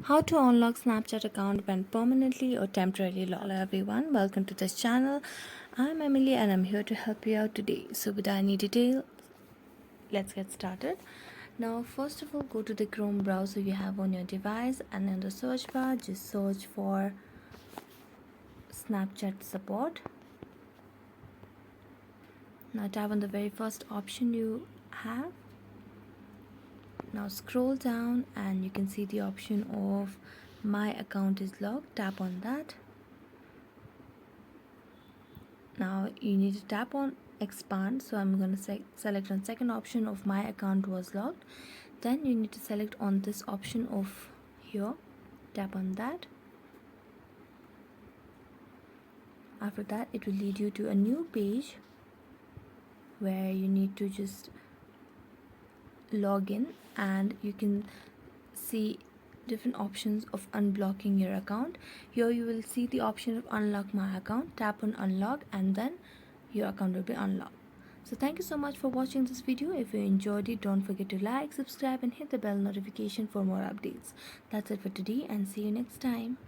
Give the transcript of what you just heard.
How to unlock Snapchat account when permanently or temporarily locked. Hello everyone, welcome to this channel. I'm Emily and I'm here to help you out today. So without any detail, let's get started. Now first of all, go to the Chrome browser you have on your device, and in the search bar just search for Snapchat support. Now tap on the very first option you have. Now scroll down and you can see the option of my account is locked. Tap on that. Now you need to tap on expand, so I'm going to select on second option of my account was locked. Then you need to select on this option of here, tap on that. After that it will lead you to a new page where you need to just log in, and you can see different options of unblocking your account. Here you will see the option of unlock my account. Tap on unlock and then your account will be unlocked. So thank you so much for watching this video. If you enjoyed it, don't forget to like, subscribe and hit the bell notification for more updates. That's it for today, and see you next time.